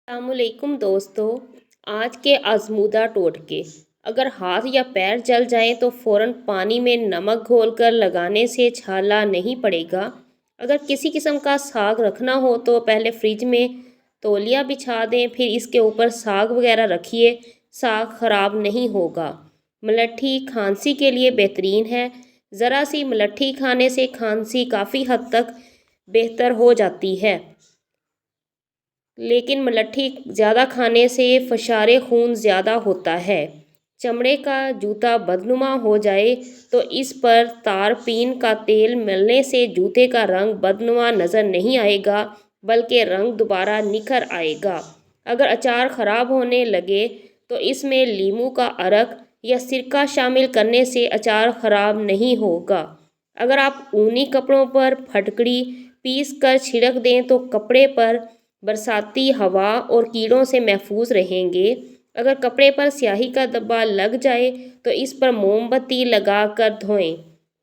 अस्सलामुअलैकुम दोस्तों। आज के आजमूदा टोटके। अगर हाथ या पैर जल जाएं तो फ़ौरन पानी में नमक घोलकर लगाने से छाला नहीं पड़ेगा। अगर किसी किस्म का साग रखना हो तो पहले फ्रिज में तौलिया बिछा दें, फिर इसके ऊपर साग वगैरह रखिए। साग ख़राब नहीं होगा। मलट्ठी खांसी के लिए बेहतरीन है। ज़रा सी मलट्ठी खाने से खांसी काफ़ी हद तक बेहतर हो जाती है, लेकिन मलट्ठी ज़्यादा खाने से फशारे खून ज़्यादा होता है। चमड़े का जूता बदनुमा हो जाए तो इस पर तारपीन का तेल मलने से जूते का रंग बदनुमा नज़र नहीं आएगा, बल्कि रंग दोबारा निखर आएगा। अगर अचार ख़राब होने लगे तो इसमें लीमू का अरक या सिरका शामिल करने से अचार ख़राब नहीं होगा। अगर आप ऊनी कपड़ों पर फटकड़ी पीस कर छिड़क दें तो कपड़े पर बरसाती हवा और कीड़ों से महफूज रहेंगे। अगर कपड़े पर स्याही का धब्बा लग जाए तो इस पर मोमबत्ती लगाकर धोएं।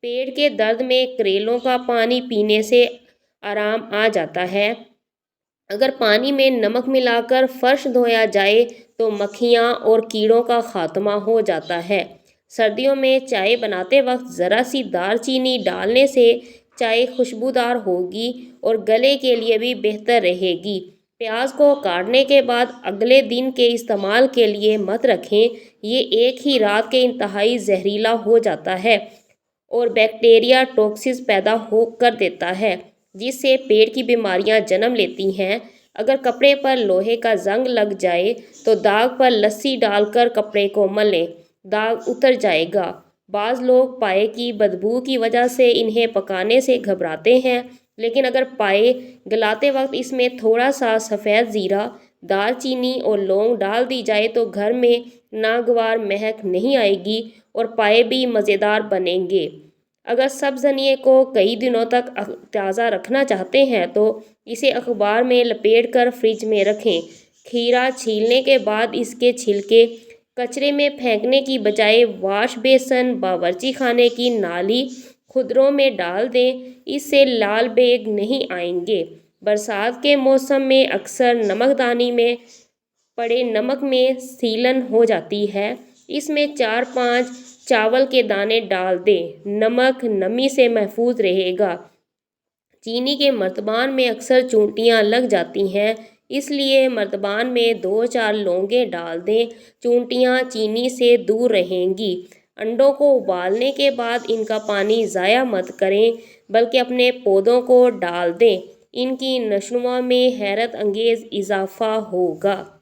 पेट के दर्द में करेलों का पानी पीने से आराम आ जाता है। अगर पानी में नमक मिलाकर फर्श धोया जाए तो मक्खियाँ और कीड़ों का खात्मा हो जाता है। सर्दियों में चाय बनाते वक्त ज़रा सी दालचीनी डालने से चाय खुशबूदार होगी और गले के लिए भी बेहतर रहेगी। प्याज को काटने के बाद अगले दिन के इस्तेमाल के लिए मत रखें। ये एक ही रात के इंतहाई जहरीला हो जाता है और बैक्टीरिया टॉक्सिस पैदा हो कर देता है, जिससे पेट की बीमारियां जन्म लेती हैं। अगर कपड़े पर लोहे का जंग लग जाए तो दाग पर लस्सी डालकर कपड़े को मलें, दाग उतर जाएगा। बाज़ लोग पाए की बदबू की वजह से इन्हें पकाने से घबराते हैं, लेकिन अगर पाए गलाते वक्त इसमें थोड़ा सा सफ़ेद ज़ीरा, दालचीनी और लौंग डाल दी जाए तो घर में नागवार महक नहीं आएगी और पाए भी मज़ेदार बनेंगे। अगर सब्ज़ धनिए को कई दिनों तक ताज़ा रखना चाहते हैं तो इसे अखबार में लपेट कर फ्रिज में रखें। खीरा छीलने के बाद इसके छिलके कचरे में फेंकने की बजाय वाश बेसन बावर्ची खाने की नाली खुदरों में डाल दें, इससे लाल बेग नहीं आएंगे। बरसात के मौसम में अक्सर नमकदानी में पड़े नमक में सीलन हो जाती है। इसमें 4-5 चावल के दाने डाल दें, नमक नमी से महफूज रहेगा। चीनी के मर्तबान में अक्सर चूंटियाँ लग जाती हैं, इसलिए मर्तबान में 2-4 लौंगे डाल दें, चूंटियाँ चीनी से दूर रहेंगी। अंडों को उबालने के बाद इनका पानी ज़ाया मत करें, बल्कि अपने पौधों को डाल दें। इनकी नशोनुमा में हैरत अंगेज़ इजाफ़ा होगा।